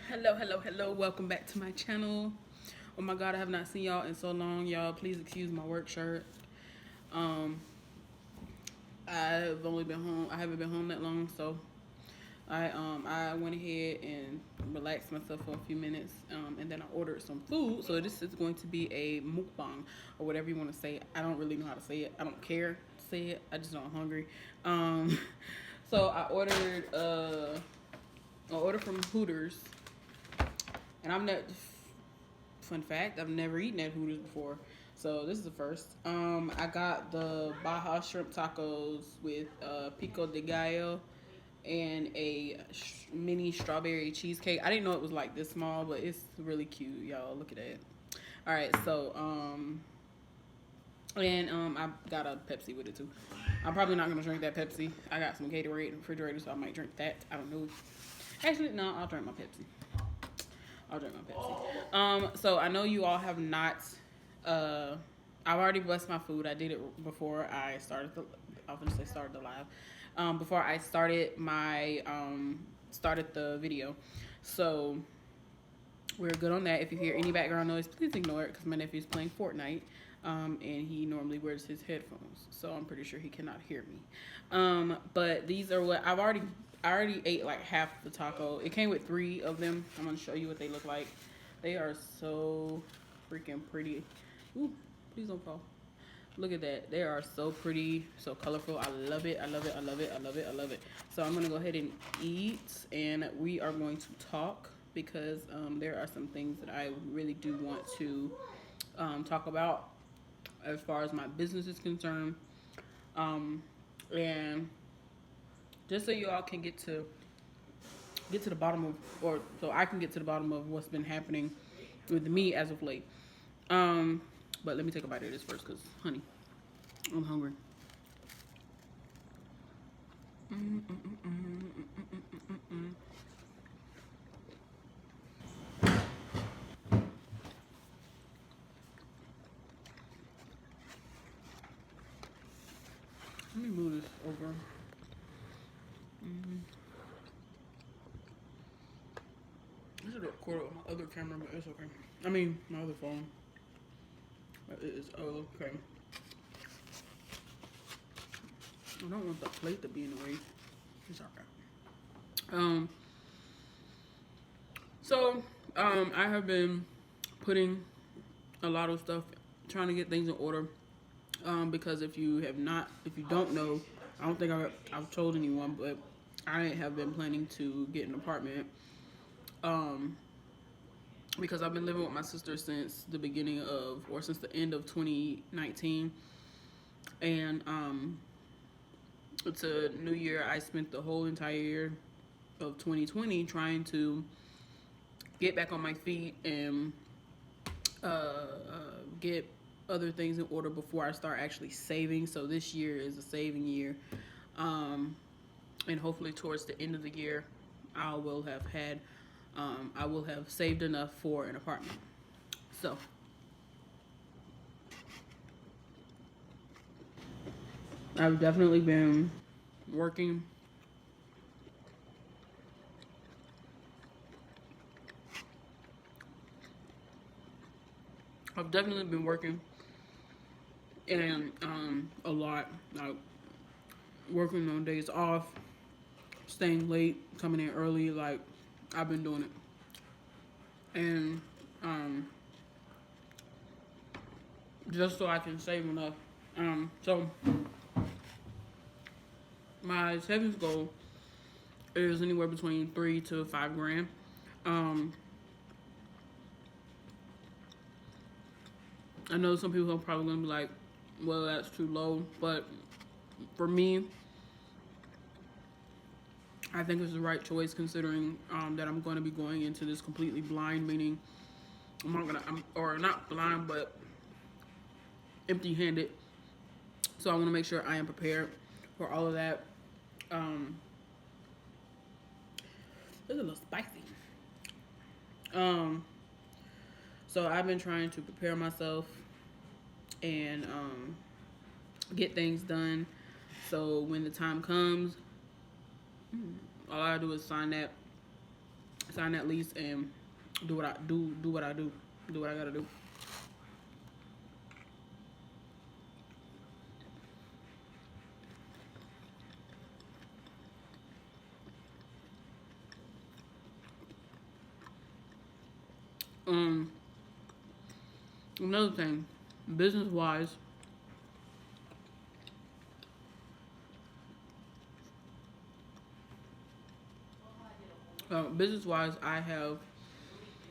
Hello, welcome back to my channel. Oh my god, I have not seen y'all in so long. Y'all, please excuse my work shirt. um I've only been home, I haven't been home that long, so I went ahead and relaxed myself for a few minutes, and then I ordered some food. So this is going to be a mukbang, or whatever you want to say. I don't really know how to say it. I don't care to say it. I just know I'm hungry. So I ordered from Hooters, and I've never, fun fact, I've never eaten at Hooters before. So this is the first. I got the Baja shrimp tacos with pico de gallo and a mini strawberry cheesecake. I didn't know it was like this small, but it's really cute, y'all. Look at that. All right, so I got a Pepsi with it too. I'm probably not gonna drink that Pepsi. I got some Gatorade in the refrigerator, so I might drink that. I don't know. Actually, no, I'll drink my Pepsi. I'll drink my Pepsi. So I know you all have not. I've already blessed my food. I did it before I started the. I was gonna say started the live. Before I started my started the video, so we're good on that. If you hear any background noise, please ignore it because my nephew's playing Fortnite, and he normally wears his headphones, so I'm pretty sure he cannot hear me. But these are what I already ate like half the taco. It came with 3 of them. I'm gonna show you what they look like. They are so freaking pretty. Ooh, please don't fall. Look at that. They are so pretty, so colorful. I love it. I love it. I love it. I love it. I love it. So I'm gonna go ahead and eat, and we are going to talk because there are some things that I really do want to talk about as far as my business is concerned, and just so you all can get to the bottom of, or so I can get to the bottom of what's been happening with me as of late. But let me take a bite of this first, because honey, I'm hungry. Let me move this over. I should record it with my other camera, but it's okay. I mean, my other phone. But it is okay. I don't want the plate to be in the way. It's okay. I have been putting a lot of stuff, trying to get things in order. Because if you don't know, I don't think I've told anyone, but I have been planning to get an apartment. Because I've been living with my sister since since the end of 2019, and it's a new year. I spent the whole entire year of 2020 trying to get back on my feet and get other things in order before I start actually saving. So this year is a saving year, and hopefully towards the end of the year I will have saved enough for an apartment. So I've definitely been working. I've definitely been working, and a lot, like working on days off, staying late, coming in early. Like, I've been doing it, and just so I can save enough. So my savings goal is anywhere between 3 to 5 grand. I know some people are probably gonna be like, well, that's too low, but for me, I think it's the right choice, considering that I'm going to be going into this completely blind, meaning or not blind, but empty-handed. So I want to make sure I am prepared for all of that. It's a little spicy. So I've been trying to prepare myself and get things done. So when the time comes, all I do is sign sign that lease and do what I gotta do. Another thing, business wise, I have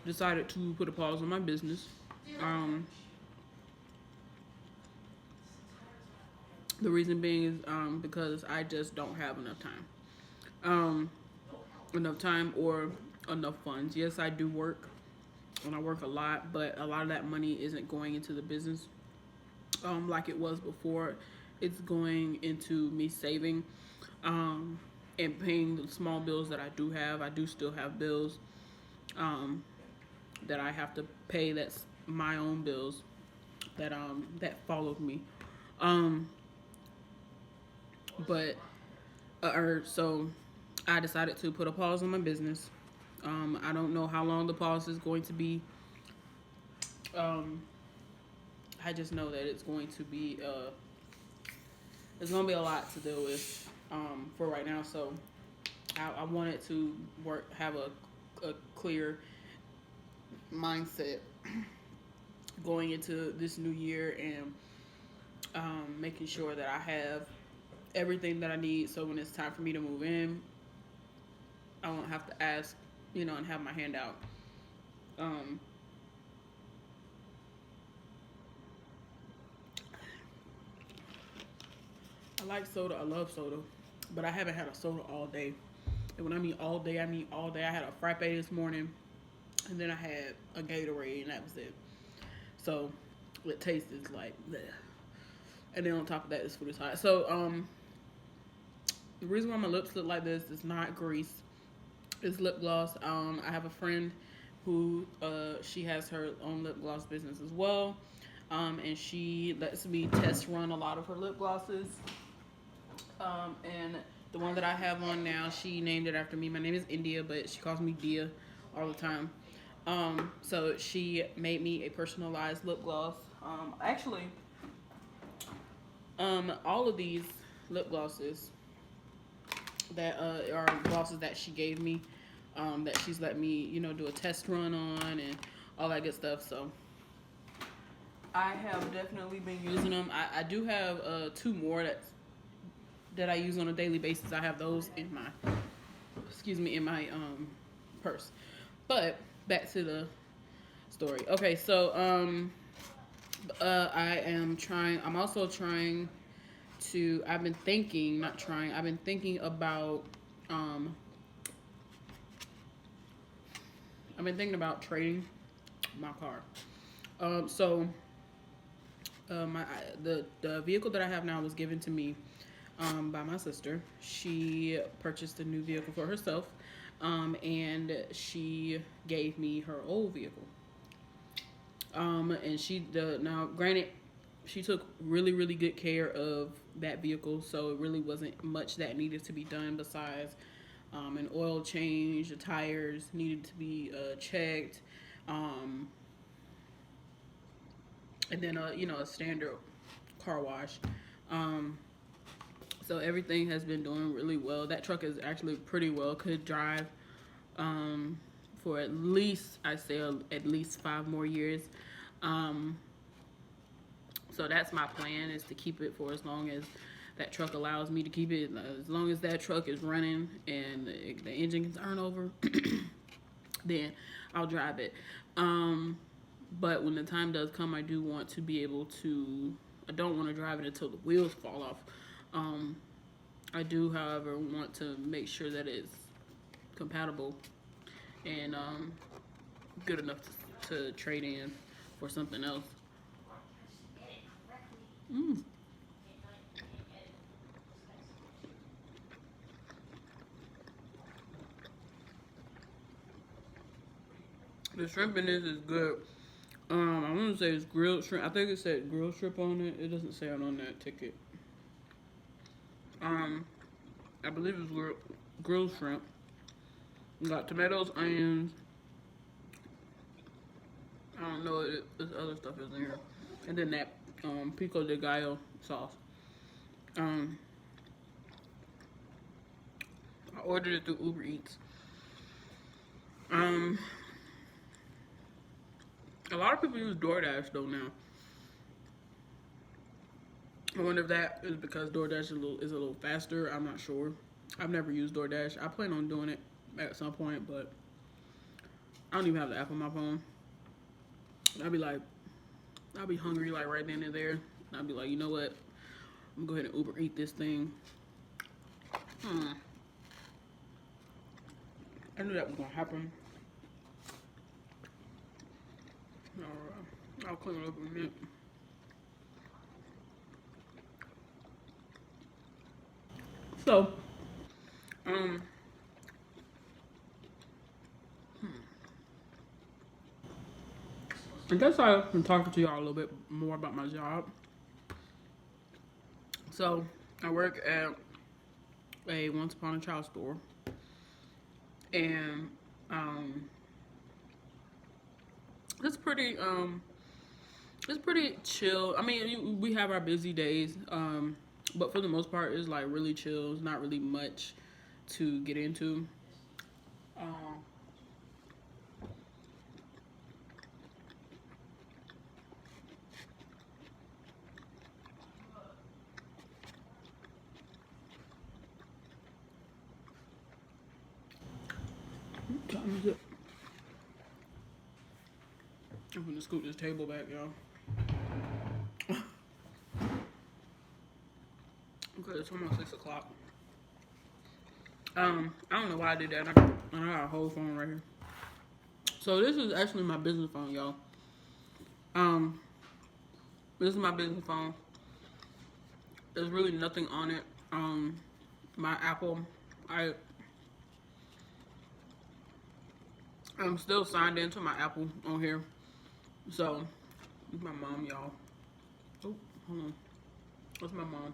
decided to put a pause on my business. The reason being is because I just don't have enough time. Enough time or enough funds. Yes, I do work, and I work a lot, but a lot of that money isn't going into the business like it was before. It's going into me saving and paying the small bills that I do have. I do still have bills that I have to pay. That's my own bills that followed me. But so I decided to put a pause on my business. I don't know how long the pause is going to be. I just know that it's going to be a lot to deal with for right now. So I wanted to have a clear mindset going into this new year and making sure that I have everything that I need. So when it's time for me to move in, I won't have to ask, and have my hand out. I like soda. I love soda, but I haven't had a soda all day. And when I mean all day, I mean all day. I had a frappe this morning, and then I had a Gatorade, and that was it. So it tastes like bleh. And then on top of that, this food is hot. So the reason why my lips look like this is not grease. It's lip gloss. I have a friend who she has her own lip gloss business as well, and she lets me test run a lot of her lip glosses. And the one that I have on now, she named it after me. My name is India, but she calls me Dia all the time. So she made me a personalized lip gloss. Actually, all of these lip glosses that are glosses that she gave me, that she's let me, do a test run on and all that good stuff. So I have definitely been using them. I do have 2 more that I use on a daily basis. I have those in my purse. But back to the story. Okay, so I'm also trying to, I've been thinking about trading my car. The vehicle that I have now was given to me by my sister. She purchased a new vehicle for herself, and she gave me her old vehicle. And now granted, she took really, really good care of that vehicle, so it really wasn't much that needed to be done besides an oil change. The tires needed to be checked, and then a standard car wash. So everything has been doing really well. That truck is actually pretty well. Could drive for at least 5 more years. So that's my plan, is to keep it for as long as that truck allows me to keep it. As long as that truck is running and the engine can turn over, then I'll drive it. But when the time does come, I do want to be able to. I don't want to drive it until the wheels fall off. I do, however, want to make sure that it's compatible and good enough to trade in for something else. The shrimp in this is good. I want to say it's grilled shrimp. I think it said grilled shrimp on it. It doesn't say it on that ticket. I believe it's grilled shrimp. You got tomatoes, onions. I don't know what this other stuff is in here. And then that pico de gallo sauce. I ordered it through Uber Eats. A lot of people use DoorDash though now. I wonder if that is because DoorDash is a little faster. I'm not sure. I've never used DoorDash. I plan on doing it at some point, but I don't even have the app on my phone. I'll be hungry like right then and there. And I'll be like, you know what? I'm gonna go ahead and Uber Eat this thing. I knew that was gonna happen. I'll clean it up in a minute. So, I guess I've been talking to y'all a little bit more about my job. So, I work at a once upon a child store. And, it's pretty chill. I mean, we have our busy days, but for the most part, it's like really chill. It's not really much to get into. What time is it? I'm gonna scoot this table back, y'all. Okay, it's almost 6 o'clock. I don't know why I did that. I got a whole phone right here. So this is actually my business phone, y'all. This is my business phone. There's really nothing on it. My Apple, I'm still signed into my Apple on here. So, my mom, y'all. Oh, hold on. That's my mom.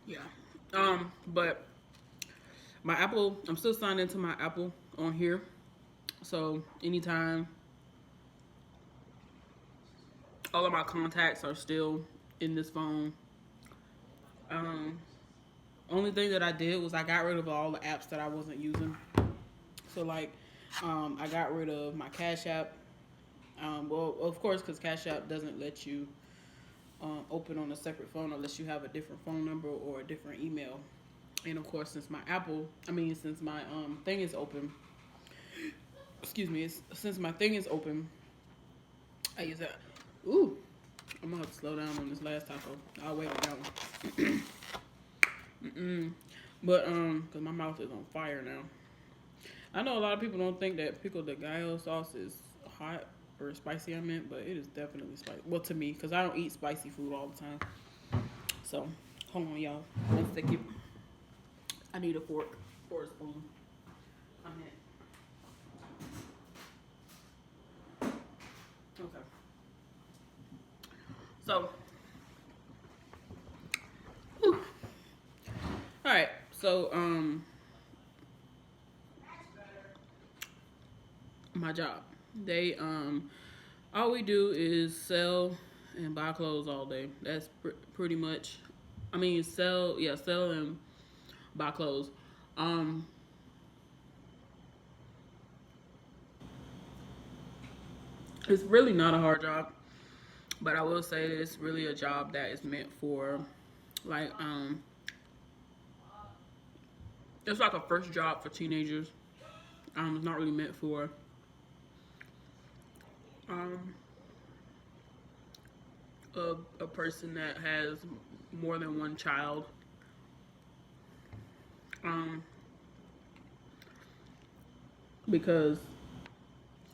Yeah. But my Apple, I'm still signed into my Apple on here. So, anytime, all of my contacts are still in this phone. Only thing that I did was I got rid of all the apps that I wasn't using. So, like, I got rid of my Cash App. Well, of course, because Cash App doesn't let you open on a separate phone unless you have a different phone number or a different email. And of course, since my thing is open, since my thing is open, I use that. Ooh, I'm gonna have to slow down on this last taco. I'll wait on that one. But cause my mouth is on fire now. I know a lot of people don't think that pico de gallo sauce is hot or spicy, but it is definitely spicy. Well, to me, because I don't eat spicy food all the time. So, hold on, y'all. One second. I need a fork or a spoon. Okay. So, whew. All right. So, my job. They all we do is sell and buy clothes all day. That's pretty much. I mean, sell and buy clothes. It's really not a hard job, but I will say it's really a job that is meant for, like, it's like a first job for teenagers. It's not really meant for a person that has more than one child. Because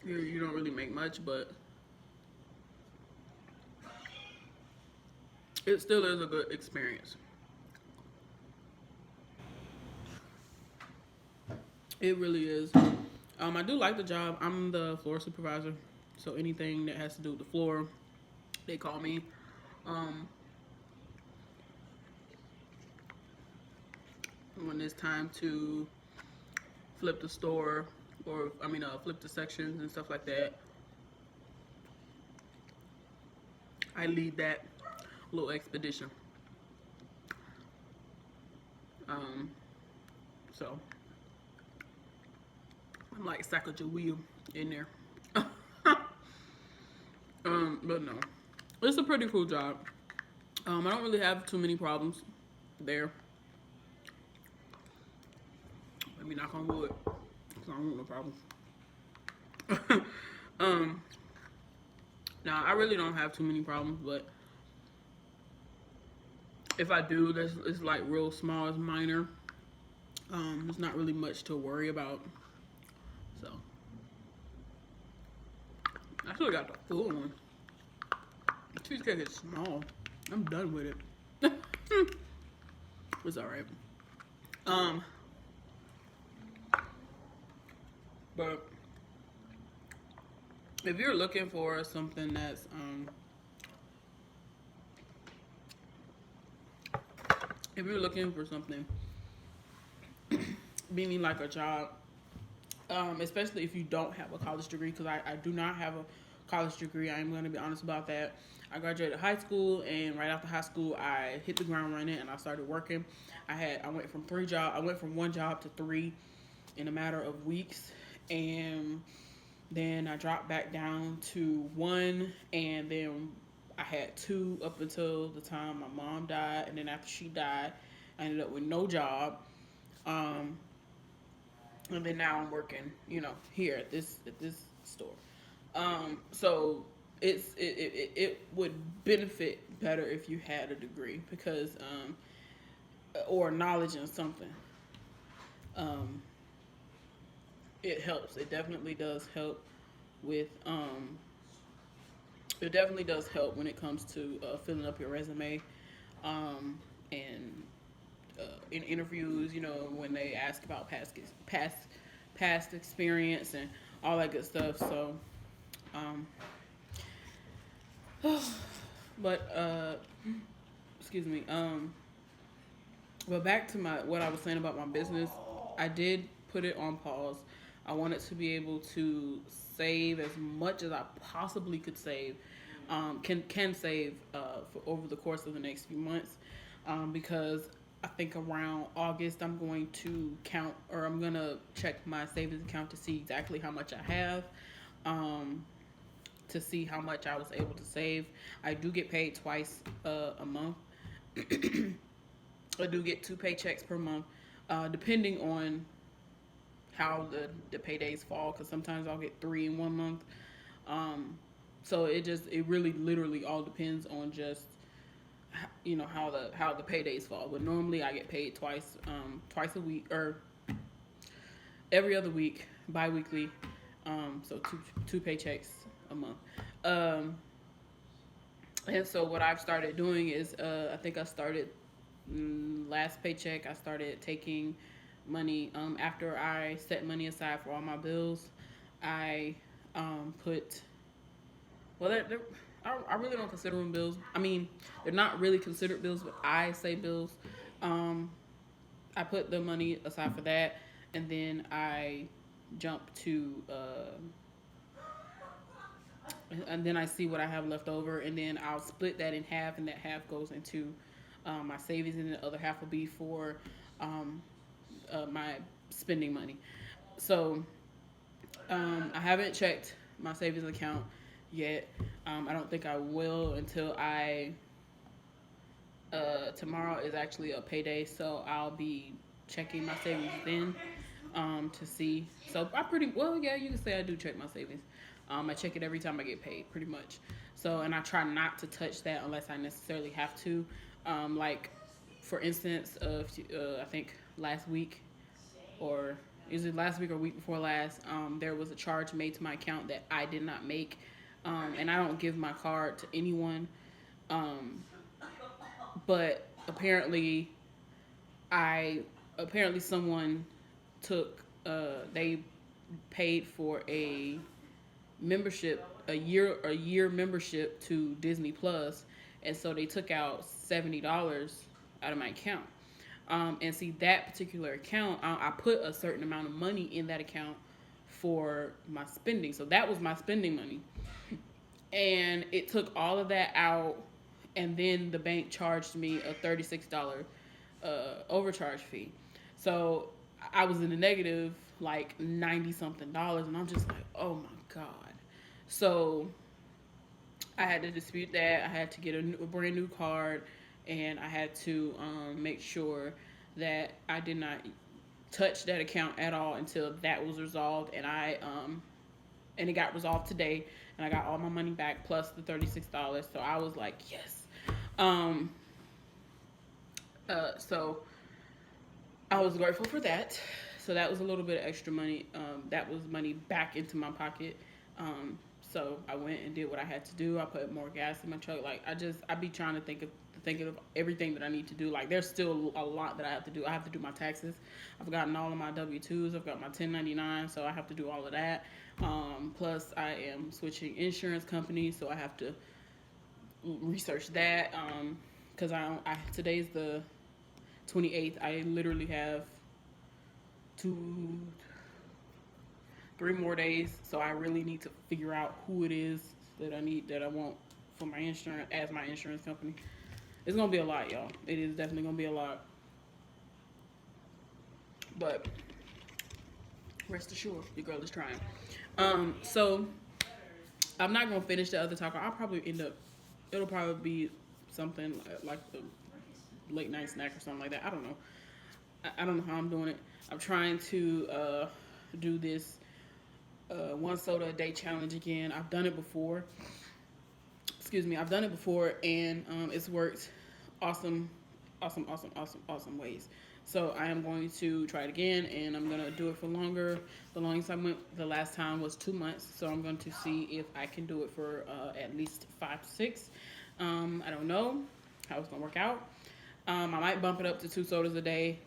you don't really make much, but it still is a good experience. It really is. I do like the job. I'm the floor supervisor, so anything that has to do with the floor, they call me. When it's time to flip the store, or flip the sections and stuff like that. I lead that little expedition. So I'm like Sacagawea in there. But no, it's a pretty cool job. I don't really have too many problems there. Let me knock on wood, because I don't want no problems. Now I really don't have too many problems, but if I do, it's like real small, it's minor. There's not really much to worry about. So I still got the full one. The cheesecake is small. I'm done with it. It's alright. But if you're looking for something that's if you're looking for something meaning like a job, especially if you don't have a college degree, because I do not have a college degree. I am going to be honest about that. I graduated high school, and right after high school, I hit the ground running and I started working. I went from one job to three in a matter of weeks, and then I dropped back down to one, and then I had two up until the time my mom died, and then after she died, I ended up with no job. And then now I'm working, here at this store. So it would benefit better if you had a degree, because or knowledge in something. It helps. It definitely does help with it definitely does help when it comes to filling up your resume, and in interviews, when they ask about past experience and all that good stuff. So, but excuse me. But back to what I was saying about my business. I did put it on pause. I wanted to be able to save as much as I possibly could save, can save for over the course of the next few months, because I think around August I'm going to check my savings account to see exactly how much I have, to see how much I was able to save. I do get paid twice a month. I do get 2 paychecks per month, depending on how the paydays fall, because sometimes I'll get 3 in 1 month. So it really literally all depends on just how the paydays fall. But normally I get paid twice a week, or every other week, bi-weekly. So two paychecks a month. And so what I've started doing is, I think I started last paycheck, I started taking money, after I set money aside for all my bills. I put, well, I really don't consider them bills. I mean, they're not really considered bills, but I say bills. I put the money aside for that, and then I jump to, and then I see what I have left over, and then I'll split that in half, and that half goes into my savings, and the other half will be for my spending money. So I haven't checked my savings account yet. I don't think I will until tomorrow is actually a payday, so I'll be checking my savings then, to see. So yeah, you can say I do check my savings. I check it every time I get paid, pretty much. So, and I try not to touch that unless I necessarily have to. Like, for instance, I think last week, or is it last week or week before last, there was a charge made to my account that I did not make. And I don't give my card to anyone. But apparently someone took, they paid for a membership, a year membership to Disney Plus, and so they took out $70 out of my account. And see, that particular account, I put a certain amount of money in that account for my spending. So that was my spending money. And it took all of that out, and then the bank charged me a $36 overcharge fee. So I was in the negative like 90 something dollars, and I'm just like, oh my God. So I had to dispute that. I had to get a brand new card, and I had to make sure that I did not touch that account at all until that was resolved. And it got resolved today, and I got all my money back plus the $36. So I was like, yes. So I was grateful for that. So that was a little bit of extra money. That was money back into my pocket. So I went and did what I had to do. I put more gas in my truck. Like I be trying to think of everything that I need to do. Like there's still a lot that I have to do. I have to do my taxes. I've gotten all of my W-2s. I've got my 1099, so I have to do all of that. Plus I am switching insurance companies, so I have to research that. Cause today's the 28th. I literally have 3 more days, so I really need to figure out who it is that I want for my insurance as my insurance company. It's gonna be a lot, y'all. It is definitely gonna be a lot, but rest assured, your girl is trying. So I'm not gonna finish the other taco. I'll probably it'll probably be something like a late night snack or something like that. I don't know. I don't know how I'm doing it. I'm trying to do this 1 soda a day challenge again. I've done it before. I've done it before, and it's worked awesome ways. So I am going to try it again, and I'm going to do it for longer. The longest I went the last time was 2 months, so I'm going to see if I can do it for at least 5 to 6. I don't know how it's going to work out. I might bump it up to 2 sodas a day.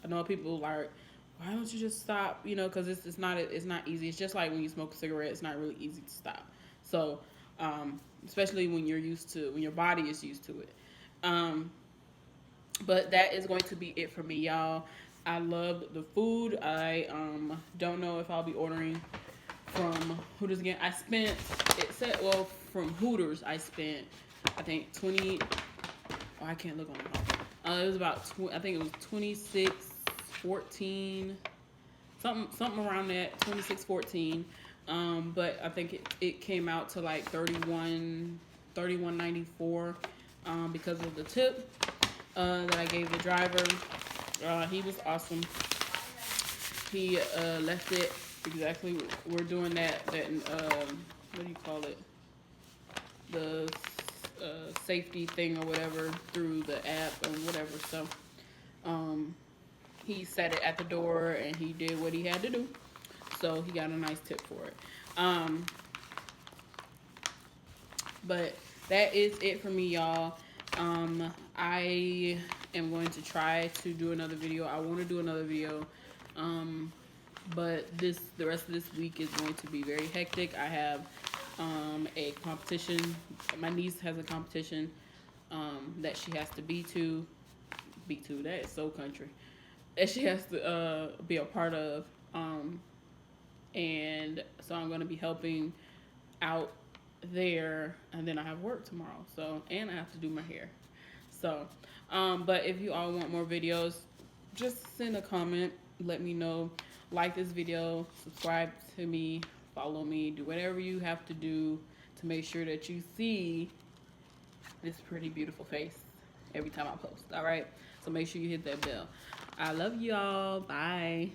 I know people like, why don't you just stop? You know, because it's not easy. It's just like when you smoke a cigarette, it's not really easy to stop. So, especially when when your body is used to it. But that is going to be it for me, y'all. I love the food. I don't know if I'll be ordering from Hooters again. From Hooters, I spent, I think 20. Oh, I can't look on the phone. It was about I think it was 26.14, something around that, 26.14. But I think it came out to like 31.94 because of the tip that I gave the driver. He was awesome. He left it exactly. We're doing that what do you call it? The safety thing or whatever through the app or whatever. So he set it at the door and he did what he had to do. So he got a nice tip for it. But that is it for me, y'all. I am going to try to do another video. I want to do another video. But the rest of this week is going to be very hectic. I have a competition. My niece has a competition that she has to be to. That is so country. That she has to be a part of. And so I'm going to be helping out there, and then I have work tomorrow. So, and I have to do my hair. So, but if you all want more videos, just send a comment. Let me know. Like this video, subscribe to me, follow me, do whatever you have to do to make sure that you see this pretty beautiful face every time I post. All right, so make sure you hit that bell. I love y'all. Bye.